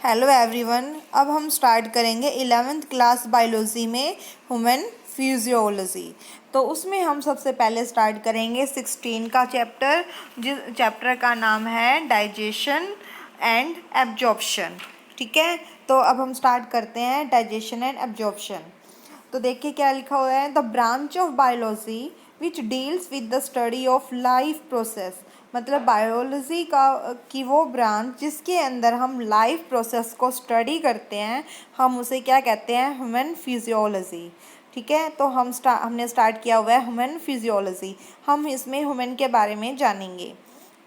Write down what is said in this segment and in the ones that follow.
Hello everyone. अब हम start करेंगे 11th क्लास बायोलॉजी में ह्यूमन फिजियोलॉजी। तो उसमें हम सबसे पहले स्टार्ट करेंगे 16 का चैप्टर, जिस चैप्टर का नाम है डाइजेशन एंड एब्जॉर्प्शन। ठीक है, तो अब हम स्टार्ट करते हैं डाइजेशन एंड एब्जॉर्प्शन। तो देखिए क्या लिखा हुआ है, the branch of biology which deals with the study of life process. मतलब बायोलॉजी की वो ब्रांच जिसके अंदर हम लाइफ प्रोसेस को स्टडी करते हैं, हम उसे क्या कहते हैं, ह्यूमन फिजियोलॉजी। ठीक है, तो हमने स्टार्ट किया हुआ है ह्यूमन फिजियोलॉजी। हम इसमें ह्यूमन के बारे में जानेंगे।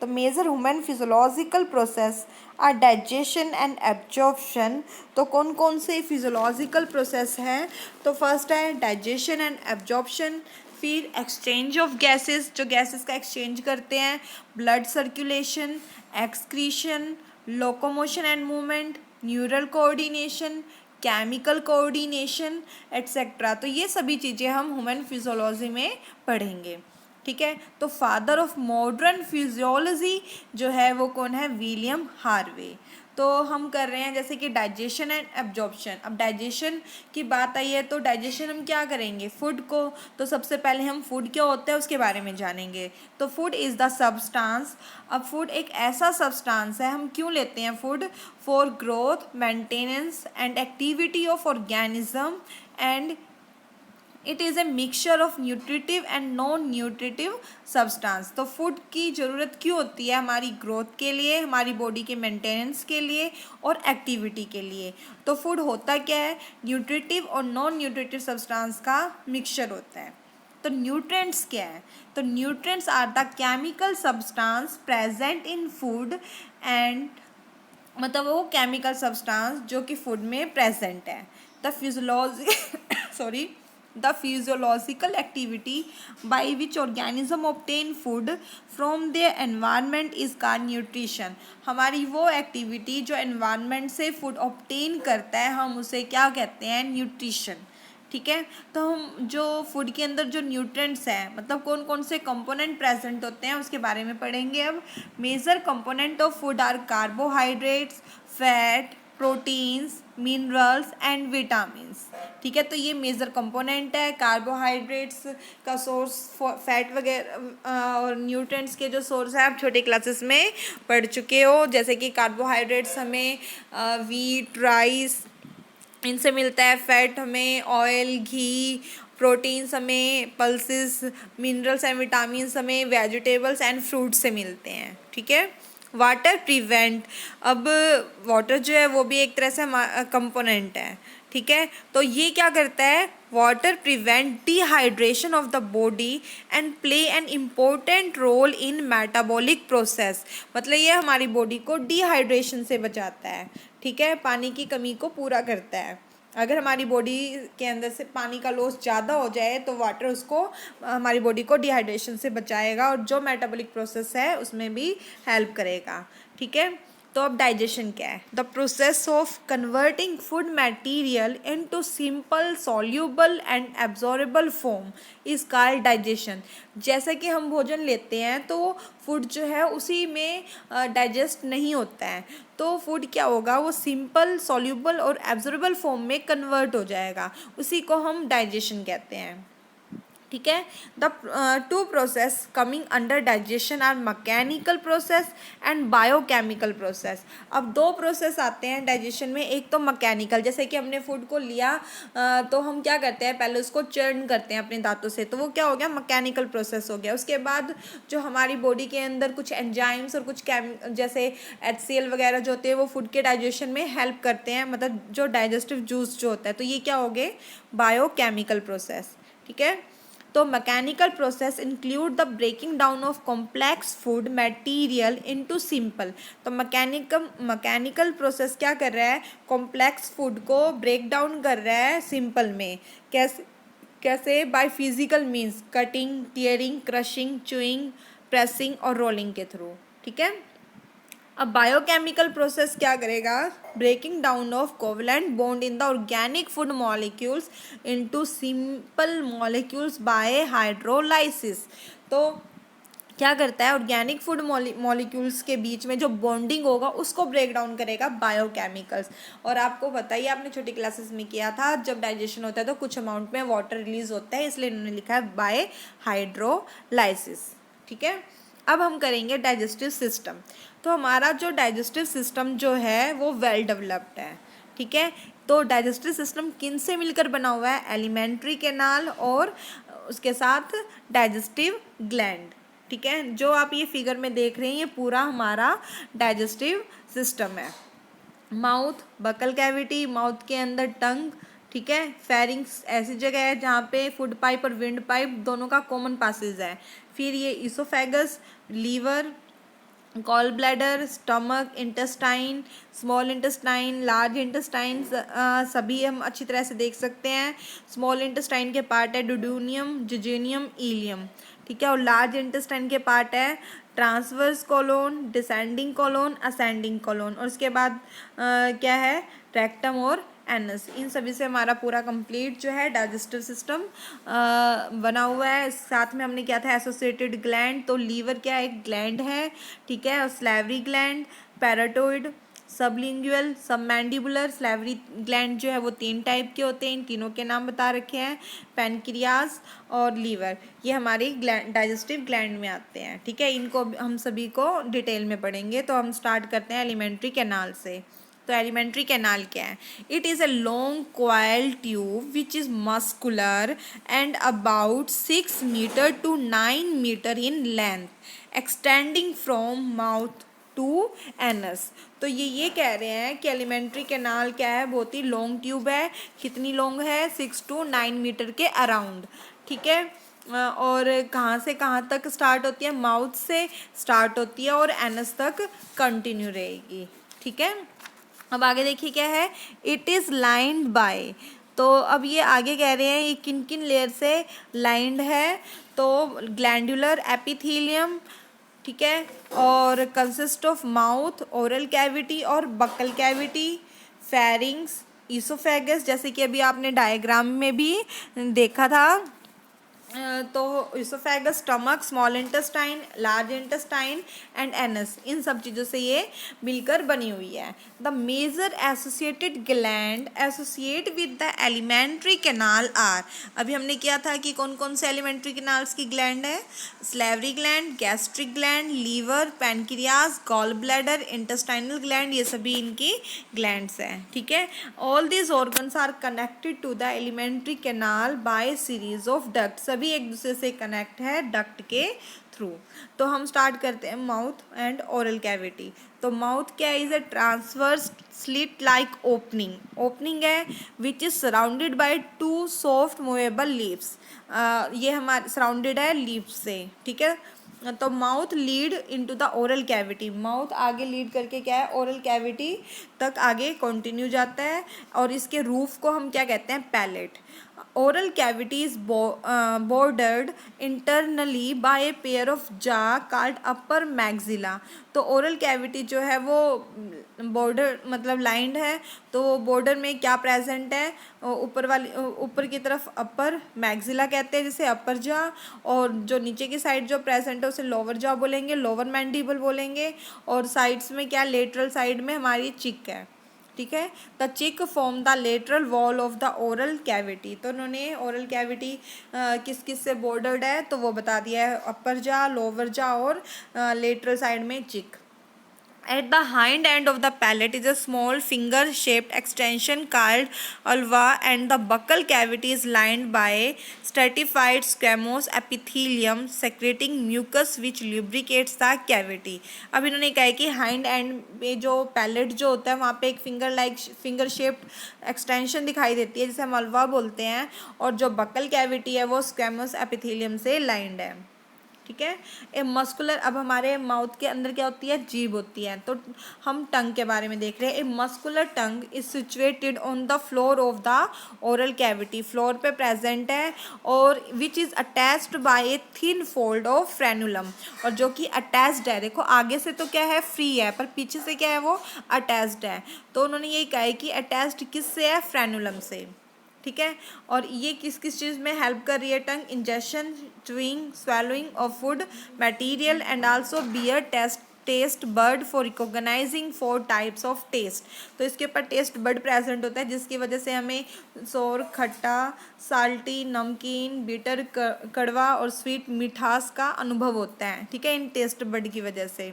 तो major human physiological process are digestion and absorption. तो कौन कौन से फिजियोलॉजिकल प्रोसेस हैं? तो फर्स्ट है डाइजेशन एंड एब्जॉर्प्शन, फिर एक्सचेंज ऑफ गैसेस, जो गैसेस का एक्सचेंज करते हैं, blood circulation, excretion, locomotion and movement, neural coordination, chemical coordination etcetera. तो ये सभी चीज़ें हम ह्यूमन फिजियोलॉजी में पढ़ेंगे। ठीक है, तो फादर ऑफ मॉडर्न फिजियोलॉजी जो है वो कौन है? William Harvey. तो हम कर रहे हैं जैसे कि डाइजेशन एंड एब्जॉर्प्शन। अब डाइजेशन की बात आई है तो डाइजेशन हम क्या करेंगे? फूड को। तो सबसे पहले हम फूड क्या होता है उसके बारे में जानेंगे। तो फूड इज़ द सब्सटेंस। अब फूड एक ऐसा सब्सटेंस है, हम क्यों लेते हैं food? For growth, maintenance and activity of organism and it is a mixture of nutritive and non nutritive substance. तो फूड की ज़रूरत क्यों होती है? हमारी ग्रोथ के लिए, हमारी बॉडी के मेंटेनेंस के लिए और एक्टिविटी के लिए। तो फूड होता क्या है? न्यूट्रिटिव और नॉन न्यूट्रिटिव सब्सटेंस का मिक्सचर होता है। तो न्यूट्रिएंट्स क्या है? तो nutrients are the chemical substance present in food and मतलब वो केमिकल सब्सटेंस जो कि फूड में प्रेजेंट है। The physiology sorry the physiological activity by which organism obtain food from their environment is called nutrition. हमारी वो एक्टिविटी जो environment से फूड ऑब्टेन करता है, हम उसे क्या कहते हैं? न्यूट्रिशन। ठीक है, तो हम जो फूड के अंदर जो न्यूट्रिएंट्स हैं, मतलब कौन कौन से कंपोनेंट प्रेजेंट होते हैं उसके बारे में पढ़ेंगे। अब major component of food are carbohydrates, fat, proteins, minerals and vitamins. ठीक है, तो ये मेजर कंपोनेंट है। कार्बोहाइड्रेट्स का सोर्स, फैट वगैरह और न्यूट्रिएंट्स के जो सोर्स है आप छोटे क्लासेस में पढ़ चुके हो। जैसे कि कार्बोहाइड्रेट्स हमें वीट, राइस इनसे मिलता है, फैट हमें ऑयल, घी, प्रोटीन्स हमें पल्सेस, मिनरल्स एंड विटामिन्स हमें वेजिटेबल्स एंड फ्रूट्स से मिलते हैं। ठीक है, वाटर प्रिवेंट। अब वाटर जो है वो भी एक तरह से कंपोनेंट है। ठीक है, तो ये क्या करता है? Water prevent dehydration of the body and play an important role in metabolic process. मतलब ये हमारी बॉडी को डिहाइड्रेशन से बचाता है। ठीक है, पानी की कमी को पूरा करता है। अगर हमारी बॉडी के अंदर से पानी का लॉस ज़्यादा हो जाए तो वाटर उसको, हमारी बॉडी को डिहाइड्रेशन से बचाएगा और जो मेटाबॉलिक प्रोसेस है उसमें भी हेल्प करेगा। ठीक है, तो अब डाइजेशन क्या है? The process of converting food material into simple soluble and absorbable form is called digestion. जैसे कि हम भोजन लेते हैं तो फूड जो है उसी में डाइजेस्ट नहीं होता है, तो फूड क्या होगा? वो सिंपल, सॉल्यूबल और एब्जॉर्बेबल फॉर्म में कन्वर्ट हो जाएगा, उसी को हम डाइजेशन कहते हैं। ठीक है, the two process coming under digestion are mechanical process and biochemical process. अब दो प्रोसेस आते हैं डाइजेशन में, एक तो मैकेनिकल, जैसे कि हमने फूड को लिया तो हम क्या करते हैं? पहले उसको चर्न करते हैं अपने दांतों से, तो वो क्या हो गया? मैकेनिकल प्रोसेस हो गया। उसके बाद जो हमारी बॉडी के अंदर कुछ एंजाइम्स और कुछ जैसे HCl वगैरह जो होते हैं वो फूड के डाइजेशन में हेल्प करते हैं, मतलब जो डाइजेस्टिव जूस जो होता है, तो ये क्या हो गए? Biochemical process. ठीक है, तो mechanical process include the breaking down of complex food material into simple. तो मैकेनिकल प्रोसेस क्या कर रहा है? कॉम्प्लेक्स फूड को ब्रेक डाउन कर रहा है सिंपल में। कैसे कैसे? By physical means, cutting, tearing, crushing, chewing, pressing और रोलिंग के थ्रू। ठीक है, अब बायोकेमिकल प्रोसेस क्या करेगा? Breaking down of covalent bond in the organic food molecules into simple molecules bye hydrolysis. तो क्या करता है, ऑर्गेनिक फूड मॉलिक्यूल्स के बीच में जो बॉन्डिंग होगा उसको ब्रेक डाउन करेगा बायोकेमिकल्स। और आपको पता ही, आपने छोटी क्लासेस में किया था, जब डाइजेशन होता है तो कुछ अमाउंट में वाटर रिलीज होता है, इसलिए इन्होंने लिखा है बाय हाइड्रोलाइसिस। ठीक है, अब हम करेंगे डाइजेस्टिव सिस्टम। तो हमारा जो डाइजेस्टिव सिस्टम जो है वो वेल डेवलप्ड है। ठीक है, तो डाइजेस्टिव सिस्टम किन से मिलकर बना हुआ है, एलिमेंट्री कैनाल और उसके साथ डाइजेस्टिव ग्लैंड। ठीक है, जो आप ये फिगर में देख रहे हैं ये पूरा हमारा डाइजेस्टिव सिस्टम है। माउथ, बकल कैविटी, माउथ के अंदर टंग। ठीक है, फेरिंग्स ऐसी जगह है जहाँ पे फूड पाइप और विंड पाइप दोनों का कॉमन पासेज है। फिर ये oesophagus, liver, gall bladder, stomach, intestine, small intestine, large intestine, सभी हम अच्छी तरह से देख सकते हैं। स्मॉल इंटेस्टाइन के पार्ट है डुडूनियम, जिजेनियम, इलियम। ठीक है, और लार्ज इंटेस्टाइन के पार्ट है transverse colon, descending colon, ascending colon, और उसके बाद क्या है, रेक्टम और एनस। इन सभी से हमारा पूरा कंप्लीट जो है डाइजेस्टिव सिस्टम बना हुआ है। साथ में हमने क्या था, एसोसिएटेड ग्लैंड, तो लीवर क्या एक ग्लैंड है। ठीक है, और slavery gland, पैराटोइड, sublingual, submandibular. Slavery gland जो है वो 3 टाइप के होते हैं, इन तीनों के नाम बता रखे हैं, पैनक्रियाज और लीवर। ये हमारी डाइजेस्टिव ग्लैंड में आते हैं। ठीक है, इनको हम सभी को डिटेल में पढ़ेंगे। तो हम स्टार्ट करते हैं एलिमेंट्री कैनाल से। तो एलिमेंट्री कैनाल क्या है, it is a long coil tube which is muscular and about 6 metre to 9 metre in length extending from mouth to anus. तो ये कह रहे हैं कि एलिमेंट्री कैनाल क्या है, बहुत ही लॉन्ग ट्यूब है। कितनी लॉन्ग है, 6 to 9 मीटर के अराउंड। ठीक है, और कहाँ से कहाँ तक स्टार्ट होती है, माउथ से स्टार्ट होती है और एनस तक कंटिन्यू रहेगी। ठीक है, अब आगे देखिए क्या है, इट इज़ लाइंड बाय। तो अब ये आगे कह रहे हैं ये किन किन लेयर से लाइंड है, तो ग्लैंडुलर एपिथेलियम। ठीक है, और consist of mouth, oral cavity और बकल कैविटी, फेरिंग्स, ईसोफेगस, जैसे कि अभी आपने डायग्राम में भी देखा था। तो oesophagus, stomach, small intestine, large intestine and anus, इन सब चीज़ों से ये मिलकर बनी हुई है। The major associated gland associate with the alimentary canal are. अभी हमने किया था कि कौन कौन से एलिमेंट्री कैनाल्स की ग्लैंड है, salivary gland, gastric gland, liver, pancreas, gall bladder, intestinal gland, ये सभी इनकी ग्लैंड्स हैं। ठीक है, all these organs are connected to the alimentary canal bye series of duct. भी एक दूसरे से कनेक्ट है डक्ट के थ्रू। तो हम स्टार्ट करते हैं माउथ एंड ओरल कैविटी। तो माउथ क्या is a transverse slit like opening है which is surrounded by 2 soft movable lips. ये हमारे सराउंडेड है लिप्स से। ठीक है, तो mouth lead into the oral cavity, mouth आगे लीड करके क्या है, ओरल कैविटी तक आगे कंटिन्यू जाता है। और इसके रूफ को हम क्या कहते हैं, palate. Oral cavity is bordered internally by a pair of jaw called upper maxilla। तो ओरल कैविटी जो है वो बॉर्डर मतलब लाइंड है, तो बॉर्डर में क्या प्रेजेंट है, ऊपर की तरफ अपर मैक्सिला कहते हैं जिसे अपर जॉ, और जो नीचे की साइड जो प्रेजेंट है उसे लोअर जॉ बोलेंगे, लोअर मैंडिबल बोलेंगे। और साइड्स में क्या, लेटरल साइड में हमारी चिक है। ठीक है, द चिक form the lateral wall of the oral cavity. तो उन्होंने ओरल कैविटी किस किस से बॉर्डर्ड है तो वो बता दिया है, अपर जा, लोअर जा और लेटरल साइड में चिक। At the hind end of the palate is a small finger-shaped extension called ulva, and the buccal cavity is lined by stratified squamous epithelium secreting mucus which lubricates the cavity। अब इन्होंने कहा है कि hind and में जो palette जो होता है वहाँ पे एक फिंगर शेप्ड एक्सटेंशन दिखाई देती है जिसे हम अल्वा बोलते हैं, और जो बकल कैविटी है वो स्क्वेमस एपिथेलियम से लाइंड है। ठीक है, ए मस्कुलर, अब हमारे माउथ के अंदर क्या होती है, जीभ होती है। तो हम टंग के बारे में देख रहे हैं। A muscular tongue is situated on the floor of the oral cavity, floor पे प्रेजेंट है, और which is attached bye a thin fold of frenulum, और जो कि अटैच्ड है। देखो आगे से तो क्या है, फ्री है, पर पीछे से क्या है, वो अटैच्ड है। तो उन्होंने यही कहा है कि अटैच्ड किस से है, फ्रेनुलम से। ठीक है। और ये किस किस चीज़ में हेल्प कर रही है tongue? Injection, chewing, swallowing of food material and also bear taste bud for recognising 4 types of taste. तो इसके ऊपर टेस्ट बर्ड प्रेजेंट होता है जिसकी वजह से हमें सोर, खट्टा, साल्टी, नमकीन, बिटर, कड़वा और स्वीट, मिठास का अनुभव होता है, ठीक है, इन टेस्ट बर्ड की वजह से।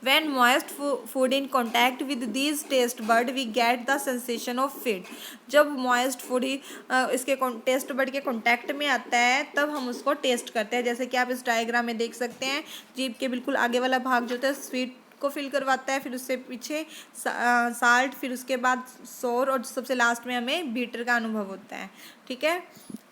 When moist food in contact with these taste bud, we get the sensation of feed. जब moist food इसके टेस्ट बर्ड के कांटेक्ट में आता है तब हम उसको टेस्ट करते हैं। जैसे कि आप इस डायग्राम में देख सकते हैं, जीभ के बिल्कुल आगे वाला भाग जो होता है स्वीट को फिल करवाता है, फिर उससे पीछे साल्ट, फिर उसके बाद सोर और सबसे लास्ट में हमें बीटर का अनुभव होता है, ठीक है।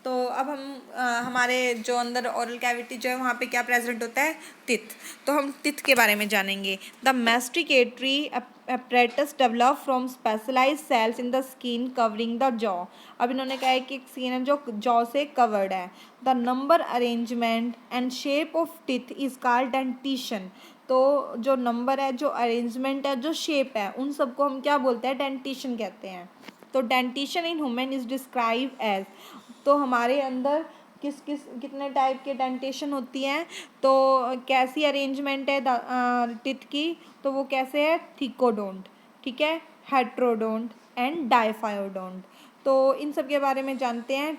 तो अब हम हमारे जो अंदर ओरल कैविटी जो है वहाँ पे क्या प्रेजेंट होता है? टिथ। तो हम टिथ के बारे में जानेंगे। The masticatory apparatus developed from specialized cells in the skin covering the jaw। अब इन्होंने कहा है कि एक स्किन है जो जॉ से कवर्ड है। The number arrangement and shape of teeth is called dentition. तो जो नंबर है, जो अरेंजमेंट है, जो शेप है, उन सबको हम क्या बोलते हैं? डेंटिशन कहते हैं। तो dentition in human is describe as, तो हमारे अंदर कितने टाइप के डेंटेशन होती हैं? तो कैसी अरेंजमेंट है टिथ की? तो वो कैसे है? थिकोडोंट, ठीक है, हेट्रोडोंट एंड डाइफायोडोंट। तो इन सब के बारे में जानते हैं।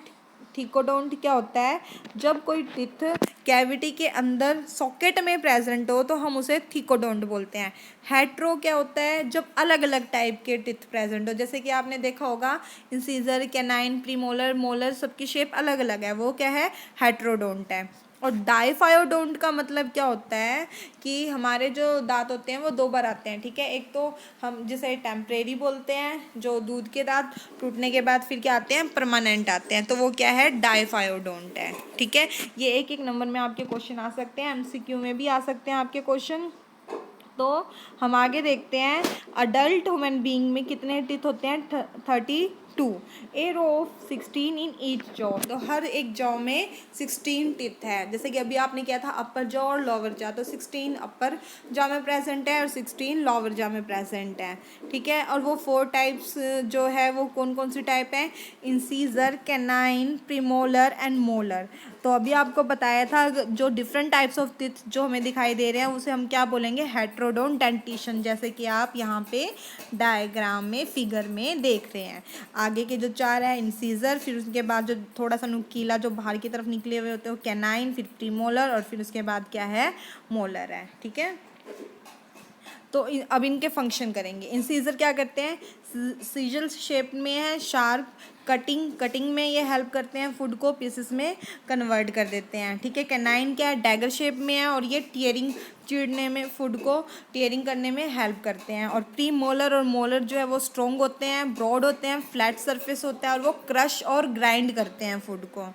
थिकोडोंट क्या होता है? जब कोई टिथ कैविटी के अंदर सॉकेट में प्रेजेंट हो तो हम उसे थिकोडोंट बोलते हैं। हेट्रो क्या होता है? जब अलग अलग टाइप के टिथ प्रेजेंट हो, जैसे कि आपने देखा होगा इंसीजर, कैनाइन, प्रीमोलर, मोलर, सबकी शेप अलग अलग है, वो क्या है? हेट्रोडोंट है। और डाइफायोडोंट का मतलब क्या होता है कि हमारे जो दांत होते हैं वो 2 बार आते हैं, ठीक है। एक तो हम जिसे टेम्परेरी बोलते हैं, जो दूध के दांत टूटने के बाद फिर क्या आते हैं? परमानेंट आते हैं, तो वो क्या है? डाइफायोडोंट है, ठीक है। ये एक एक नंबर में आपके क्वेश्चन आ सकते हैं, एमसीक्यू में भी आ सकते हैं आपके क्वेश्चन। तो हम आगे देखते हैं, अडल्ट ह्यूमन बीइंग में कितने टीथ होते हैं? 32। A row of 16 in each jaw. तो हर एक जॉ में 16 टीथ है। जैसे कि अभी आपने किया था अपर जॉ और लोअर जॉ, तो 16 अपर जॉ में प्रेजेंट है और 16 लोअर जॉ में प्रेजेंट है, ठीक है। और वो 4 टाइप्स जो है वो कौन कौन सी टाइप है? Incisor, canine, premolar and molar. तो अभी आपको बताया था जो डिफरेंट टाइप्स ऑफ टीथ जो हमें दिखाई दे रहे हैं उसे हम क्या बोलेंगे? हेट्रोडोंट डेंटिशन, जैसे कि आप यहाँ पे डायग्राम में फिगर में देख रहे हैं। आगे के जो 4 है इंसीजर, फिर उसके बाद जो थोड़ा सा नुकीला जो बाहर की तरफ निकले हुए होते हैं वो कैनाइन, फिर प्रीमोलर और फिर उसके बाद क्या है? मोलर है, ठीक है। तो अब इनके फंक्शन करेंगे। इंसीजर क्या करते हैं? सीजल शेप में है, शार्प कटिंग में ये हेल्प करते हैं, फूड को पीसेस में कन्वर्ट कर देते हैं, ठीक है। कैनाइन क्या है? डैगर शेप में है और ये टीयरिंग, चीरने में, फूड को टीयरिंग करने में हेल्प करते हैं। और प्री मोलर और मोलर जो है वो स्ट्रॉन्ग होते हैं, ब्रॉड होते हैं, फ्लैट सरफेस होता है और वो क्रश और ग्राइंड करते हैं फूड को,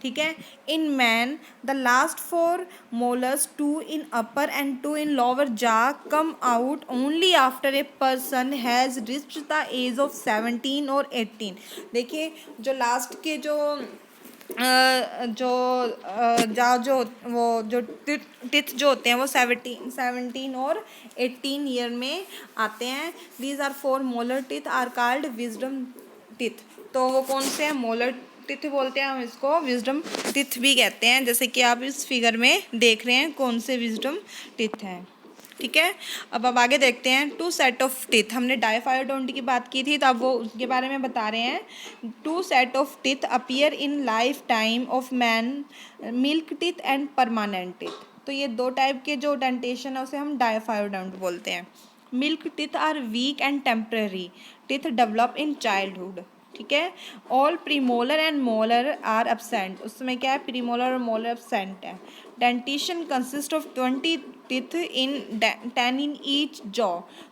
ठीक है। In man the last 4 molars, 2 in upper and 2 in lower jaw, come out only after a person has reached the age of 17 और 18। देखिए जो लास्ट के जो जो वो जो टिथ जो होते हैं वो 17 और 18 ईयर में आते हैं। These are 4 molar teeth are called wisdom teeth. तो वो कौन से हैं? मोलर टिथ बोलते हैं, हम इसको विजडम टिथ भी कहते हैं, जैसे कि आप इस फिगर में देख रहे हैं कौन से विजडम टिथ हैं, ठीक है। अब आगे देखते हैं 2 सेट ऑफ टिथ। हमने डाइफायोडोंट की बात की थी तो अब वो उसके बारे में बता रहे हैं। 2 set of teeth appear in life time of man, milk teeth and permanent teeth. तो ये 2 टाइप के जो डेंटेशन है उसे हम डाइफायोडोंट बोलते हैं। Milk teeth are weak and temporary teeth develop in childhood, ठीक है। All premolar and molar are absent. उसमें क्या है? प्रीमोलर और मोलर एब्सेंट है। Dentition consist of 20 teeth in 10 in each jaw.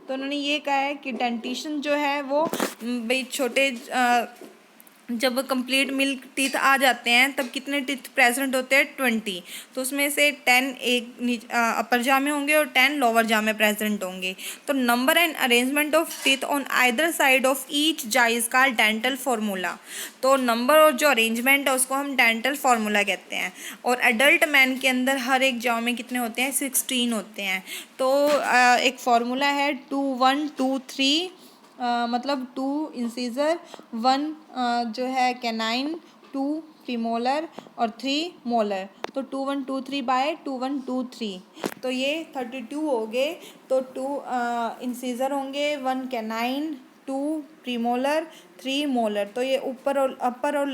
तो उन्होंने ये कहा है कि डेंटिशन जो है वो भाई छोटे जब कंप्लीट मिल्क टीथ आ जाते हैं तब कितने टीथ प्रेजेंट होते हैं? 20। तो उसमें से 10 एक अपर जॉ में होंगे और 10 लोअर जॉ में प्रेजेंट होंगे। तो number and arrangement of teeth on either side of each jaw is called dental formula. तो नंबर और जो अरेंजमेंट है उसको हम डेंटल फार्मूला कहते हैं। और एडल्ट मैन के अंदर हर एक जॉ में कितने होते हैं? 16 होते हैं। तो एक फार्मूला है 2 1 2 3 मतलब 2 इंसीजर, 1 जो है कैनाइन, 2 प्रीमोलर और 3 मोलर। तो 2 1 2 3 बाय 2 1 2 3, तो ये 32 हो गए। तो 2 इंसीजर होंगे, 1 कैनाइन, 2 प्रीमोलर, 3 मोलर। तो ये ऊपर और अपर और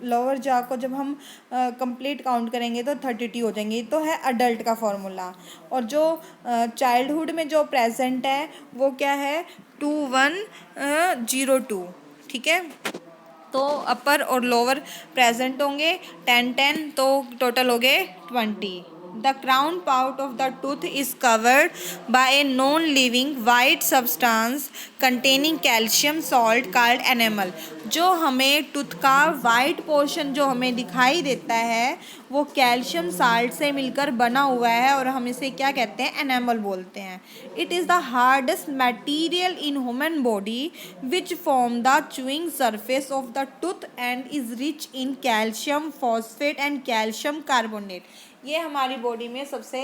लोअर जा को जब हम कंप्लीट काउंट करेंगे तो 32 हो जाएंगे। तो है अडल्ट का फॉर्मूला। और जो चाइल्डहुड में जो प्रेजेंट है वो क्या है, 2 1 0 2। ठीक है, तो अपर और लोअर प्रेजेंट होंगे 10 10, तो टोटल हो गए 20। The crown part of the tooth is covered by a non living white substance containing calcium salt called enamel. जो हमें टूथ का वाइट पोर्शन जो हमें दिखाई देता है वो कैल्शियम साल्ट से मिलकर बना हुआ है, और हम इसे क्या कहते हैं, एनेमल बोलते हैं। It is the hardest material in human body which form the chewing surface of the tooth and is rich in calcium phosphate and calcium carbonate. ये हमारी बॉडी में सबसे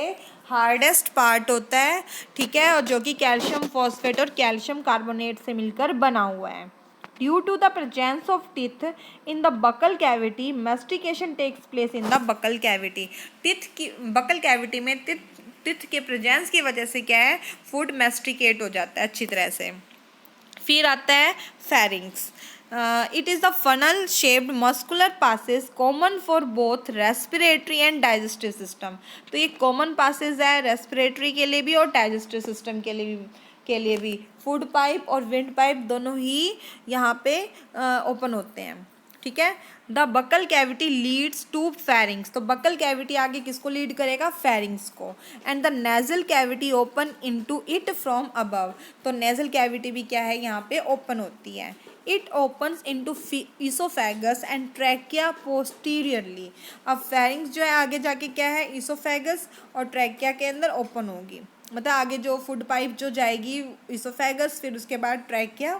हार्डेस्ट पार्ट होता है। ठीक है, और जो कि कैल्शियम फॉस्फेट और कैल्शियम कार्बोनेट से मिलकर बना हुआ है। Due to the presence of teeth in the buccal cavity, mastication takes place in the buccal cavity. Teeth की बकल कैविटी में टीथ के प्रेजेंस की वजह से क्या है, फूड मैस्टिकेट हो जाता है अच्छी तरह से। फिर आता है pharynx. It is the funnel shaped muscular passage common for both respiratory and digestive system. तो ये कॉमन पासेज है रेस्पिरेटरी के लिए भी और डाइजेस्टिव सिस्टम के लिए भी। फूड पाइप और विंड पाइप दोनों ही यहाँ पे ओपन होते हैं। ठीक है, the buccal cavity leads to pharynx. तो बकल कैविटी आगे किसको लीड करेगा, फेरिंग्स को। And the nasal cavity open into it from above. तो नेजल कैविटी भी क्या है, यहाँ पे ओपन होती है। It opens into oesophagus and trachea posteriorly. अब फेरिंग्स जो है आगे जाके क्या है, ईसोफेगस और ट्रैकिया के अंदर ओपन होगी। मतलब आगे जो फूड पाइप जो जाएगी ईसोफेगस, फिर उसके बाद ट्रैकिया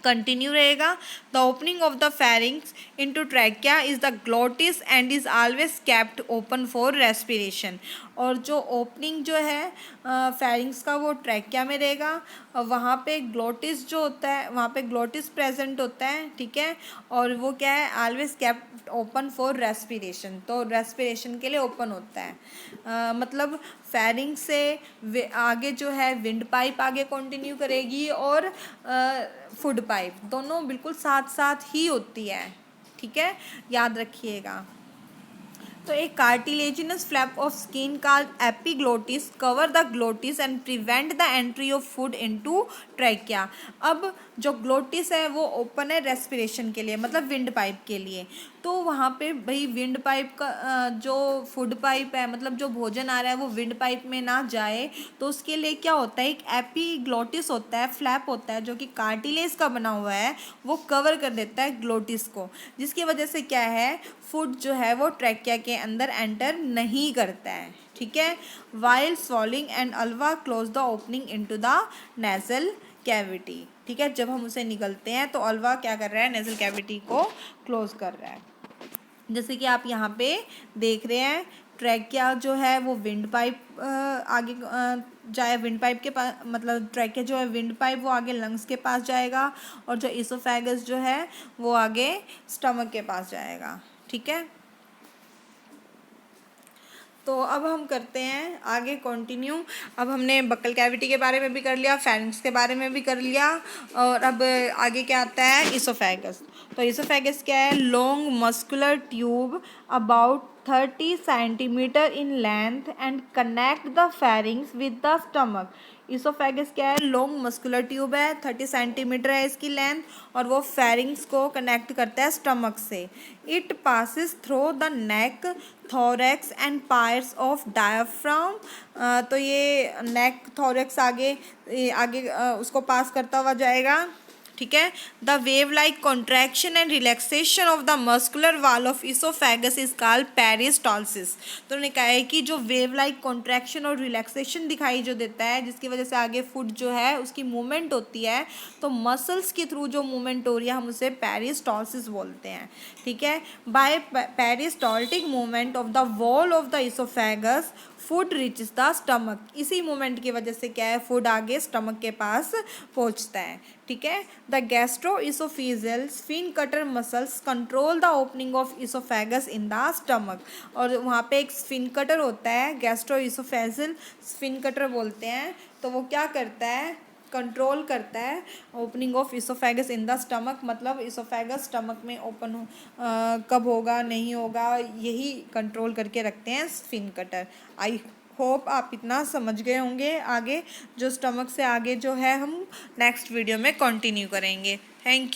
कंटिन्यू रहेगा। The opening of the pharynx into trachea is the glottis and is always kept open for respiration. और जो ओपनिंग जो है फेरिंग्स का वो ट्रैकिया में रहेगा, और वहाँ पे ग्लोटिस जो होता है, वहाँ पे ग्लोटिस प्रेजेंट होता है। ठीक है, और वो क्या है, always kept open for respiration. तो रेस्पिरेशन के लिए ओपन होता है। मतलब फेरिंग से आगे जो है विंड पाइप आगे कंटिन्यू करेगी, और फूड पाइप दोनों बिल्कुल साथ साथ ही होती है। ठीक है, याद रखिएगा। तो एक cartilaginous flap of skin called epiglottis cover the glottis and prevent the entry of food into trachea. अब जो ग्लोटिस है वो ओपन है रेस्पिरेशन के लिए, मतलब विंड पाइप के लिए। तो वहाँ पे भाई विंड पाइप का जो फूड पाइप है, मतलब जो भोजन आ रहा है वो विंड पाइप में ना जाए, तो उसके लिए क्या होता है, एक एपिग्लोटिस होता है, फ्लैप होता है जो कि कार्टिलेज का बना हुआ है, वो कवर कर देता है ग्लोटिस को, जिसकी वजह से क्या है, फूड जो है वो ट्रैकिया के अंदर एंटर नहीं करता है। ठीक है, while swallowing and Alva close the opening into the nasal cavity. ठीक है, जब हम उसे निकलते हैं तो अल्वा क्या कर रहा है, नेजल कैविटी को क्लोज कर रहा है। जैसे कि आप यहाँ पे देख रहे हैं, ट्रैकिया जो है वो विंड पाइप आगे जाए, विंड पाइप के पास, मतलब ट्रैकिया जो है विंड पाइप वो आगे लंग्स के पास जाएगा, और जो इसोफेगस जो है वो आगे स्टमक के पास जाएगा। ठीक है, तो अब हम करते हैं आगे कंटिन्यू। अब हमने बक्कल कैविटी के बारे में भी कर लिया, फेरिंग्स के बारे में भी कर लिया, और अब आगे क्या आता है, इसोफेगस। तो इसोफेगस क्या है, long muscular tube about 30 centimetre in length and connect the pharynx with the stomach. Oesophagus क्या है, लॉन्ग मस्कुलर ट्यूब है, 30 सेंटीमीटर है इसकी लेंथ, और वो फेरिंग्स को कनेक्ट करता है स्टमक से। It passes through the neck, thorax and pierce of diaphragm. तो ये नेक, थोरैक्स आगे उसको पास करता हुआ जाएगा। ठीक है, the wave like contraction and relaxation of the muscular wall of oesophagus is called peristalsis. तो उन्होंने कहा है कि जो वेव लाइक कॉन्ट्रैक्शन और रिलैक्सेशन दिखाई जो देता है, जिसकी वजह से आगे फूड जो है उसकी मूवमेंट होती है, तो मसल्स के थ्रू जो मूवमेंट हो रही है हम उसे पेरिस्टालसिस बोलते हैं। ठीक है, by peristaltic movement of the wall of the oesophagus food reaches the stomach. इसी मूवमेंट की वजह से क्या है, फूड आगे स्टमक के पास पहुंचता है। ठीक है। The gastro-oesophageal sphincter muscles control the opening of oesophagus in the stomach. और वहाँ पे एक स्फिंक्टर होता है, गैस्ट्रोइसोफेजियल स्फिंक्टर बोलते हैं, तो वो क्या करता है, कंट्रोल करता है opening of oesophagus in the stomach. मतलब इसोफेगस स्टमक में ओपन कब होगा नहीं होगा, यही कंट्रोल करके रखते हैं स्फिंक्टर। आई होप आप इतना समझ गए होंगे। आगे जो स्टमक से आगे जो है हम नेक्स्ट वीडियो में कंटिन्यू करेंगे। Thank you.